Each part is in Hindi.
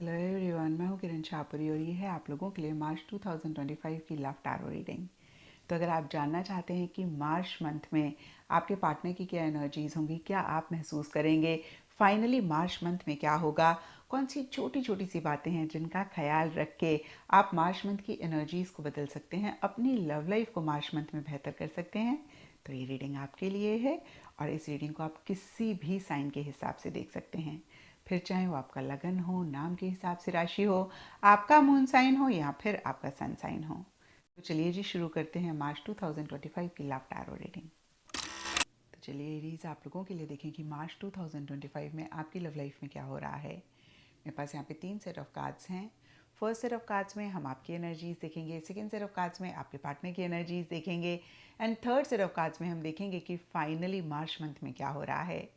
हेलो एवरीवन, मैं हूँ किरण शाहपुरी और ये है आप लोगों के लिए मार्च 2025 की लव टैरो रीडिंग। तो अगर आप जानना चाहते हैं कि मार्च मंथ में आपके पार्टनर की क्या एनर्जीज होंगी, क्या आप महसूस करेंगे, फाइनली मार्च मंथ में क्या होगा, कौन सी छोटी छोटी सी बातें हैं जिनका ख्याल रख के आप मार्च मंथ की एनर्जीज को बदल सकते हैं, अपनी लव लाइफ को मार्च मंथ में बेहतर कर सकते हैं, तो ये रीडिंग आपके लिए है। और इस रीडिंग को आप किसी भी साइन के हिसाब से देख सकते हैं, फिर चाहे वो आपका लगन हो, नाम के हिसाब से राशि हो, आपका मून साइन हो या फिर आपका सन साइन हो। तो चलिए जी, शुरू करते हैं मार्च 2025 की लव टैरो रीडिंग। तो चलिए एरीज, आप लोगों के लिए देखें कि मार्च 2025 में आपकी लव लाइफ में क्या हो रहा है। मेरे पास यहाँ पे 3 सेट ऑफ कार्ड्स हैं। फर्स्ट सेट ऑफ कार्ड्स में हम आपकी एनर्जीज देखेंगे, सेकेंड सेट ऑफ कार्ड्स में आपके पार्टनर की एनर्जीज देखेंगे, and third set of cards में हम देखेंगे कि फाइनली मार्च मंथ में क्या हो रहा है।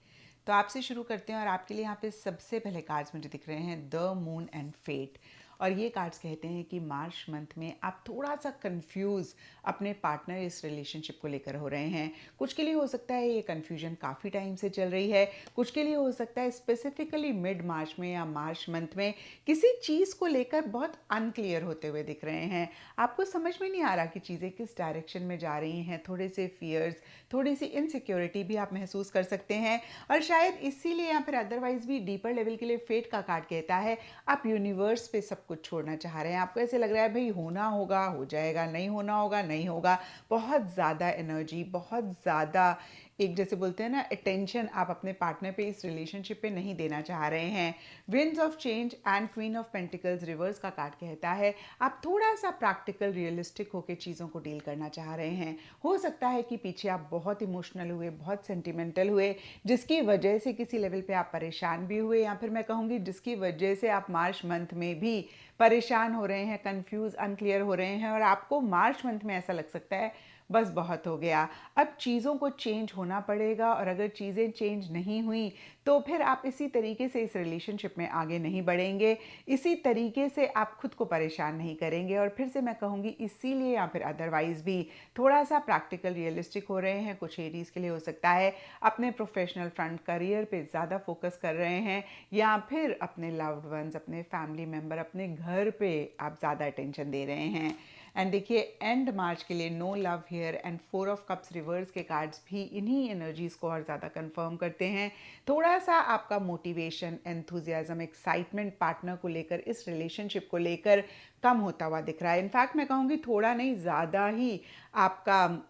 तो आपसे शुरू करते हैं और आपके लिए यहाँ पे सबसे पहले कार्ड्स मुझे दिख रहे हैं द मून एंड फेट। और ये कार्ड्स कहते हैं कि मार्च मंथ में आप थोड़ा सा कंफ्यूज अपने पार्टनर इस रिलेशनशिप को लेकर हो रहे हैं। कुछ के लिए हो सकता है ये कंफ्यूजन काफ़ी टाइम से चल रही है, कुछ के लिए हो सकता है स्पेसिफिकली मिड मार्च में या मार्च मंथ में किसी चीज़ को लेकर बहुत अनक्लियर होते हुए दिख रहे हैं। आपको समझ में नहीं आ रहा कि चीज़ें किस डायरेक्शन में जा रही हैं, थोड़े से फियर्स, थोड़ी सी इनसिक्योरिटी भी आप महसूस कर सकते हैं। और शायद इसीलिए या फिर अदरवाइज भी डीपर लेवल के लिए फेट का कार्ड कहता है आप यूनिवर्स पे सब कुछ छोड़ना चाह रहे हैं। आपको ऐसे लग रहा है भाई होना होगा हो जाएगा, नहीं होना होगा नहीं होगा। बहुत ज़्यादा एनर्जी, बहुत ज़्यादा एक जैसे बोलते हैं ना अटेंशन आप अपने पार्टनर पे इस रिलेशनशिप पे नहीं देना चाह रहे हैं। Winds of change and queen of pentacles reverse का कार्ड कहता है आप थोड़ा सा प्रैक्टिकल रियलिस्टिक होकर चीज़ों को डील करना चाह रहे हैं। हो सकता है कि पीछे आप बहुत इमोशनल हुए, बहुत सेंटिमेंटल हुए, जिसकी वजह से किसी लेवल पे आप परेशान भी हुए, या फिर मैं कहूँगी जिसकी वजह से आप मार्च मंथ में भी परेशान हो रहे हैं, कंफ्यूज अनक्लियर हो रहे हैं, और आपको मार्च मंथ में ऐसा लग सकता है बस बहुत हो गया, अब चीज़ों को चेंज होना पड़ेगा, और अगर चीज़ें चेंज नहीं हुई तो फिर आप इसी तरीके से इस रिलेशनशिप में आगे नहीं बढ़ेंगे, इसी तरीके से आप खुद को परेशान नहीं करेंगे। और फिर से मैं कहूँगी इसीलिए या फिर अदरवाइज भी थोड़ा सा प्रैक्टिकल रियलिस्टिक हो रहे हैं। कुछ एरीज के लिए हो सकता है अपने प्रोफेशनल फ्रंट करियर पे ज़्यादा फोकस कर रहे हैं, या फिर अपने लव्ड वंस, अपने फैमिली मेम्बर, अपने घर पे आप ज़्यादा अटेंशन दे रहे हैं। एंड देखिए एंड मार्च के लिए no love here and 4 of cups reverse के कार्ड्स भी इन्हीं एनर्जीज को और ज़्यादा कंफर्म करते हैं। थोड़ा सा आपका मोटिवेशन, एंथुजियाज्म, एक्साइटमेंट पार्टनर को लेकर, इस रिलेशनशिप को लेकर कम होता हुआ दिख रहा है। इनफैक्ट मैं कहूँगी थोड़ा नहीं ज़्यादा ही आपका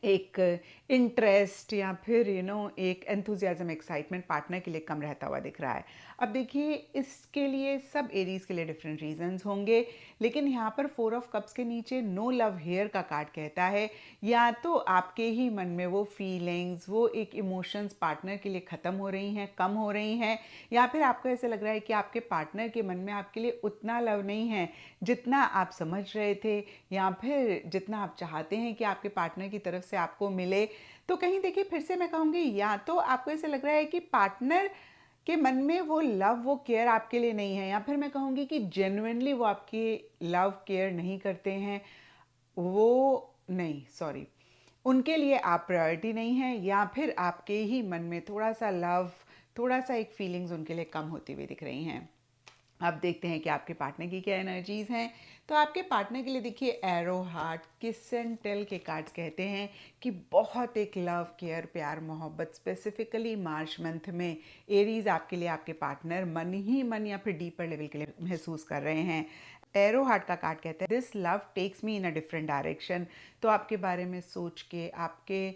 एक इंटरेस्ट या फिर एक एंथुजियाज्म, एक्साइटमेंट पार्टनर के लिए कम रहता हुआ दिख रहा है। अब देखिए इसके लिए सब एरीज के लिए डिफरेंट रीजंस होंगे, लेकिन यहाँ पर 4 ऑफ कप्स के नीचे नो लव हेयर का कार्ड कहता है या तो आपके ही मन में वो फीलिंग्स, वो एक इमोशंस पार्टनर के लिए ख़त्म हो रही हैं, कम हो रही हैं, या फिर आपको ऐसा लग रहा है कि आपके पार्टनर के मन में आपके लिए उतना लव नहीं है जितना आप समझ रहे थे, या फिर जितना आप चाहते हैं कि आपके पार्टनर की तरफ से आपको मिले। तो कहीं देखिए फिर से मैं कहूँगी या तो आपको ऐसा लग रहा है कि पार्टनर के मन में वो लव, वो केयर आपके लिए नहीं है, या फिर मैं कहूँगी कि जेन्युइनली वो आपकी लव केयर नहीं करते हैं, वो नहीं, सॉरी, उनके लिए आप प्रायोरिटी नहीं है, या फिर आपके ही मन में थोड़ा सा लव, थोड़ा सा एक फीलिंग्स उनके लिए कम होती हुई दिख रही हैं। अब देखते हैं कि आपके पार्टनर की क्या एनर्जीज हैं। तो आपके पार्टनर के लिए देखिए एरो, हार्ट, किस एंड टेल के कार्ड्स कहते हैं कि बहुत एक लव, केयर, प्यार, मोहब्बत स्पेसिफिकली मार्च मंथ में एरीज आपके लिए आपके पार्टनर मन ही मन या फिर डीपर लेवल के लिए महसूस कर रहे हैं। एरो हार्ट का कार्ड कहता है this love takes me in a different direction. तो आपके बारे में सोच के, आपके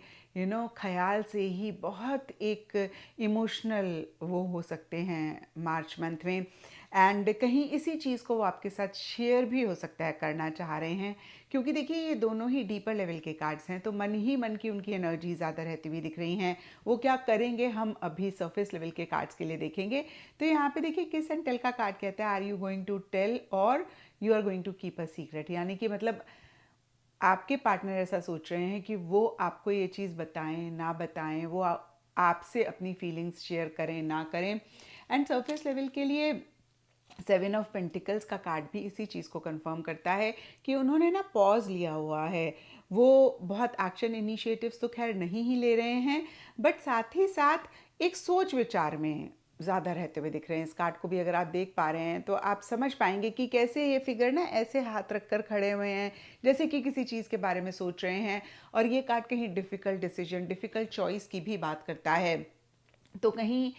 ख्याल से ही बहुत एक इमोशनल वो हो सकते हैं मार्च मंथ में, एंड कहीं इसी चीज़ को वो आपके साथ शेयर भी हो सकता है करना चाह रहे हैं, क्योंकि देखिए ये दोनों ही डीपर लेवल के कार्ड्स हैं, तो मन ही मन की उनकी एनर्जी ज़्यादा रहती हुई दिख रही हैं। वो क्या करेंगे हम अभी सरफेस लेवल के कार्ड्स के लिए देखेंगे। तो यहाँ पे देखिए किस एंड टेल का कार्ड कहता है are you going to tell और you are going to keep a secret, यानी कि मतलब आपके पार्टनर ऐसा सोच रहे हैं कि वो आपको ये चीज़ बताएं ना बताएं, वो आपसे अपनी फीलिंग्स शेयर करें ना करें। एंड सरफेस लेवल के लिए 7 ऑफ पेंटिकल्स का कार्ड भी इसी चीज़ को कंफर्म करता है कि उन्होंने ना पॉज लिया हुआ है, वो बहुत एक्शन इनिशिएटिव्स तो खैर नहीं ही ले रहे हैं, बट साथ ही साथ एक सोच विचार में ज़्यादा रहते हुए दिख रहे हैं। इस कार्ड को भी अगर आप देख पा रहे हैं तो आप समझ पाएंगे कि कैसे ये फिगर ना ऐसे हाथ रख कर खड़े हुए हैं, जैसे कि किसी चीज़ के बारे में सोच रहे हैं। और ये कार्ड कहीं डिफ़िकल्ट डिसीजन, डिफ़िकल्ट चॉइस की भी बात करता है। तो कहीं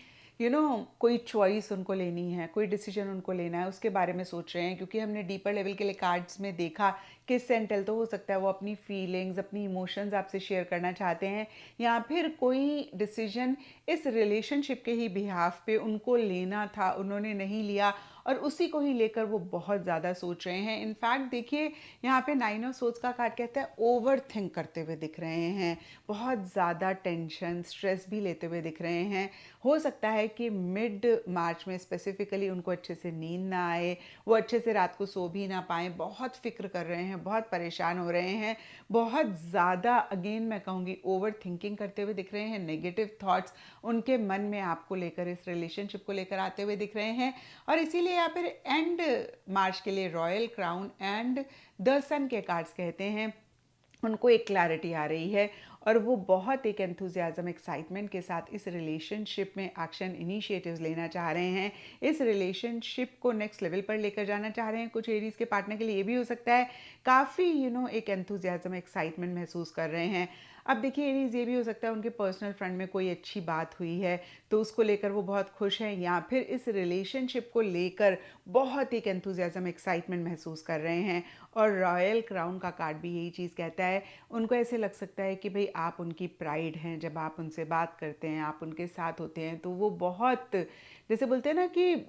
कोई चॉइस उनको लेनी है, कोई डिसीजन उनको लेना है, उसके बारे में सोच रहे हैं। क्योंकि हमने डीपर लेवल के लिए कार्ड्स में देखा कि सेंटल तो हो सकता है वो अपनी फीलिंग्स, अपनी इमोशंस आपसे शेयर करना चाहते हैं, या फिर कोई डिसीजन इस रिलेशनशिप के ही बिहाफ पे उनको लेना था, उन्होंने नहीं लिया, और उसी को ही लेकर वो बहुत ज़्यादा सोच रहे हैं। इनफैक्ट देखिए, यहाँ पे 9 ऑफ सोर्ड्स का कार्ड कहता है ओवर थिंक करते हुए दिख रहे हैं, बहुत ज़्यादा टेंशन, स्ट्रेस भी लेते हुए दिख रहे हैं। हो सकता है कि मिड मार्च में स्पेसिफिकली उनको अच्छे से नींद ना आए, वो अच्छे से रात को सो भी ना पाएँ, बहुत फिक्र कर रहे हैं, बहुत परेशान हो रहे हैं, बहुत ज़्यादा, अगेन मैं कहूँगी, ओवर थिंकिंग करते हुए दिख रहे हैं। नेगेटिव थॉट्स उनके मन में आपको लेकर, इस रिलेशनशिप को लेकर आते हुए दिख रहे हैं। और इसीलिए या फिर एंड मार्च के लिए रॉयल क्राउन एंड द सन के कार्ड्स कहते हैं, उनको एक क्लैरिटी आ रही है और वो बहुत एक एंथुजियाज्म, एक्साइटमेंट के साथ इस रिलेशनशिप में एक्शन इनिशिएटिव्स लेना चाह रहे हैं, इस रिलेशनशिप को नेक्स्ट लेवल पर लेकर जाना चाह रहे हैं। कुछ एरीज के पार्टनर के लिए ये भी हो सकता है काफ़ी एक एंथुजियाज्म, एक्साइटमेंट महसूस कर रहे हैं। अब देखिए, एरीज ये भी हो सकता है उनके पर्सनल फ्रंट में कोई अच्छी बात हुई है तो उसको लेकर वो बहुत खुश हैं, या फिर इस रिलेशनशिप को लेकर बहुत एक एंथुजियाज्म, एक्साइटमेंट महसूस कर रहे हैं। और रॉयल क्राउन का कार्ड भी यही चीज़ कहता है। उनको ऐसे लग सकता है कि भाई आप उनकी प्राइड हैं, जब आप उनसे बात करते हैं, आप उनके साथ होते हैं तो वो बहुत, जैसे बोलते हैं ना कि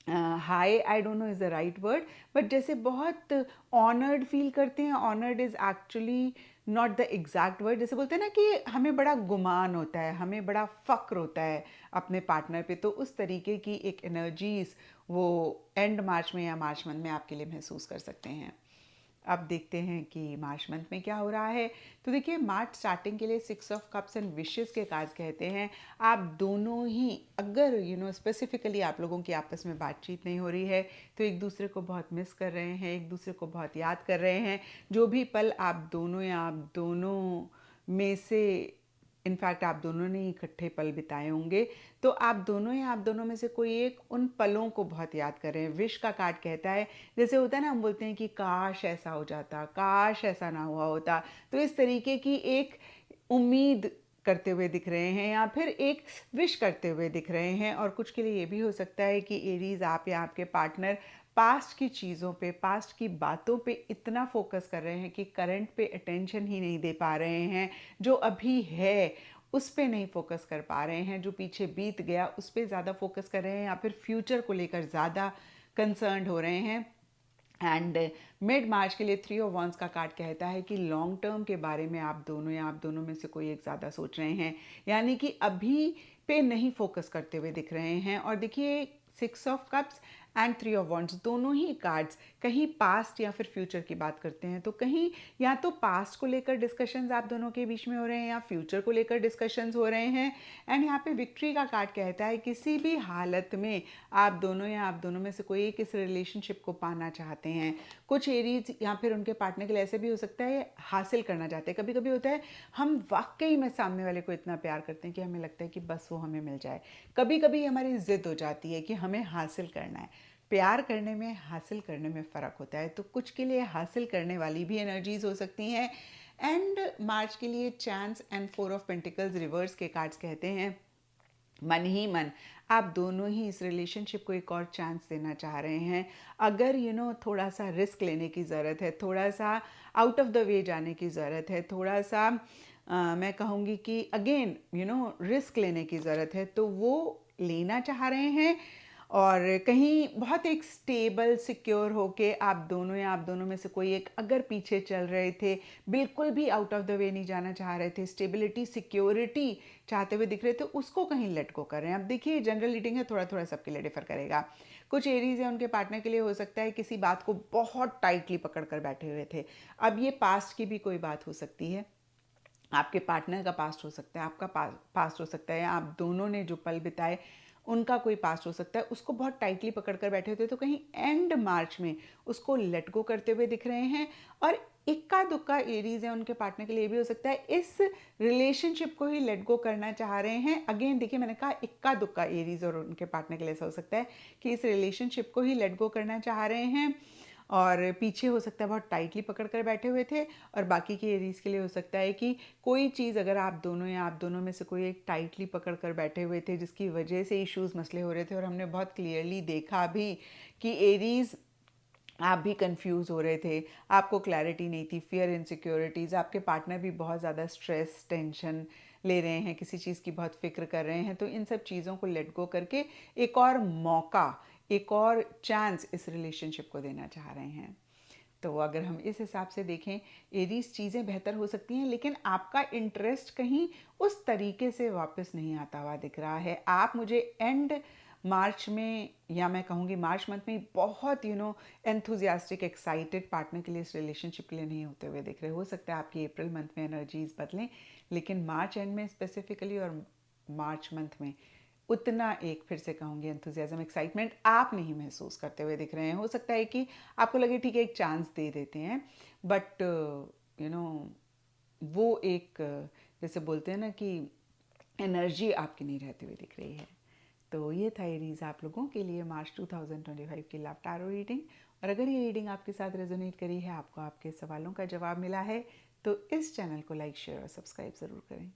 high, I don't know is the right word, but जैसे बहुत ऑनर्ड फील करते हैं। Honoured is actually not the exact word. जैसे बोलते हैं ना कि हमें बड़ा गुमान होता है, हमें बड़ा फ़क्र होता है अपने पार्टनर पे, तो उस तरीके की एक एनर्जीज वो एंड मार्च में या मार्च मंथ में आपके लिए महसूस कर सकते हैं। अब देखते हैं कि मार्च मंथ में क्या हो रहा है। तो देखिए, मार्च स्टार्टिंग के लिए 6 ऑफ कप्स एंड विशेस के कार्ड्स कहते हैं आप दोनों ही, अगर स्पेसिफिकली आप लोगों की आपस में बातचीत नहीं हो रही है तो एक दूसरे को बहुत मिस कर रहे हैं, एक दूसरे को बहुत याद कर रहे हैं। जो भी पल आप दोनों या आप दोनों में से, इनफैक्ट आप दोनों ने इकट्ठे पल बिताए होंगे, तो आप दोनों या आप दोनों में से कोई एक उन पलों को बहुत याद कर रहे हैं। विश का कार्ड कहता है, जैसे होता है ना, हम बोलते हैं कि काश ऐसा हो जाता, काश ऐसा ना हुआ होता, तो इस तरीके की एक उम्मीद करते हुए दिख रहे हैं या फिर एक विश करते हुए दिख रहे हैं। और कुछ के लिए ये भी हो सकता है कि एरीज, आप या आपके पार्टनर पास्ट की चीज़ों पे, पास्ट की बातों पे इतना फोकस कर रहे हैं कि करंट पे अटेंशन ही नहीं दे पा रहे हैं। जो अभी है उस पे नहीं फोकस कर पा रहे हैं, जो पीछे बीत गया उस पे ज़्यादा फोकस कर रहे हैं, या फिर फ्यूचर को लेकर ज़्यादा कंसर्न्ड हो रहे हैं। एंड मिड मार्च के लिए 3 ऑफ वॉन्ड्स का कार्ड कहता है कि लॉन्ग टर्म के बारे में आप दोनों या आप दोनों में से कोई एक ज़्यादा सोच रहे हैं, यानी कि अभी पे नहीं फोकस करते हुए दिख रहे हैं। और देखिए, 6 of cups and 3 of wands दोनों ही कार्ड्स कहीं पास्ट या फिर फ्यूचर की बात करते हैं। तो कहीं या तो पास्ट को लेकर डिस्कशंस आप दोनों के बीच में हो रहे हैं, या फ्यूचर को लेकर डिस्कशंस हो रहे हैं। एंड यहाँ पे विक्ट्री का कार्ड कहता है किसी भी हालत में आप दोनों या आप दोनों में से कोई एक इस रिलेशनशिप को पाना चाहते हैं। कुछ एरीज या फिर उनके पार्टनर के लिए ऐसे भी हो सकता है हासिल करना चाहते हैं। कभी कभी होता है हम वाकई में सामने वाले को इतना प्यार करते हैं कि हमें लगता है कि बस वो हमें मिल जाए। कभी कभी हमारी जिद हो जाती है कि हमें हासिल करना है। प्यार करने में, हासिल करने में फ़र्क होता है। तो कुछ के लिए हासिल करने वाली भी एनर्जीज हो सकती हैं। एंड मार्च के लिए chance and 4 of pentacles reverse के कार्ड्स कहते हैं मन ही मन आप दोनों ही इस रिलेशनशिप को एक और चांस देना चाह रहे हैं। अगर थोड़ा सा रिस्क लेने की ज़रूरत है, थोड़ा सा आउट ऑफ द वे जाने की ज़रूरत है, थोड़ा सा मैं कहूँगी कि अगेन रिस्क लेने की ज़रूरत है, तो वो लेना चाह रहे हैं। और कहीं बहुत एक स्टेबल, सिक्योर होके आप दोनों या आप दोनों में से कोई एक अगर पीछे चल रहे थे, बिल्कुल भी आउट ऑफ द वे नहीं जाना चाह रहे थे, स्टेबिलिटी, सिक्योरिटी चाहते हुए दिख रहे थे, उसको कहीं लेट गो कर रहे हैं। अब देखिए, जनरल रीडिंग है, थोड़ा थोड़ा सबके लिए डिफर करेगा। कुछ एरीज है उनके पार्टनर के लिए हो सकता है किसी बात को बहुत टाइटली पकड़ कर बैठे हुए थे। अब ये पास्ट की भी कोई बात हो सकती है, आपके पार्टनर का पास्ट हो सकता है, आपका पास्ट हो सकता है, आप दोनों ने जो पल बिताए उनका कोई पास्ट हो सकता है, उसको बहुत टाइटली पकड़ कर बैठे होते, तो कहीं एंड मार्च में उसको लेट गो करते हुए दिख रहे हैं। और इक्का दुक्का एरीज है उनके पार्टनर के लिए भी हो सकता है इस रिलेशनशिप को ही लेट गो करना चाह रहे हैं। अगेन देखिए, मैंने कहा इक्का दुक्का एरीज और उनके पार्टनर के लिए ऐसा हो सकता है कि इस रिलेशनशिप को ही लेट गो करना चाह रहे हैं, और पीछे हो सकता है बहुत टाइटली पकड़ कर बैठे हुए थे। और बाकी के एरीज के लिए हो सकता है कि कोई चीज़ अगर आप दोनों या आप दोनों में से कोई एक टाइटली पकड़ कर बैठे हुए थे जिसकी वजह से इश्यूज मसले हो रहे थे, और हमने बहुत क्लियरली देखा भी कि एरीज आप भी कंफ्यूज हो रहे थे, आपको क्लैरिटी नहीं थी, फियर इनसिक्योरिटीज़, आपके पार्टनर भी बहुत ज़्यादा स्ट्रेस टेंशन ले रहे हैं, किसी चीज़ की बहुत फिक्र कर रहे हैं। तो इन सब चीज़ों को लेट गो करके एक और मौका, एक और चांस इस रिलेशनशिप को देना चाह रहे हैं। तो अगर हम इस हिसाब से देखें, एरीज चीज़ें बेहतर हो सकती हैं, लेकिन आपका इंटरेस्ट कहीं उस तरीके से वापस नहीं आता हुआ दिख रहा है। आप मुझे एंड मार्च में, या मैं कहूँगी मार्च मंथ में बहुत एंथुजियास्टिक एक्साइटेड पार्टनर के लिए, इस रिलेशनशिप के लिए नहीं होते हुए दिख रहे। हो सकता है आपकी अप्रैल मंथ में एनर्जीज बदलें, लेकिन मार्च एंड में स्पेसिफिकली और मार्च मंथ में उतना एक, फिर से कहूँगी, एंथुजियाज्म एक्साइटमेंट आप नहीं महसूस करते हुए दिख रहे हैं। हो सकता है कि आपको लगे ठीक है एक चांस दे देते हैं, बट यू नो वो एक जैसे बोलते हैं ना कि एनर्जी आपकी नहीं रहती हुई दिख रही है। तो ये था एरीज आप लोगों के लिए मार्च 2025 की लव टैरो रीडिंग। और अगर ये रीडिंग आपके साथ रेजोनेट करी है, आपको आपके सवालों का जवाब मिला है, तो इस चैनल को लाइक शेयर और सब्सक्राइब ज़रूर करें।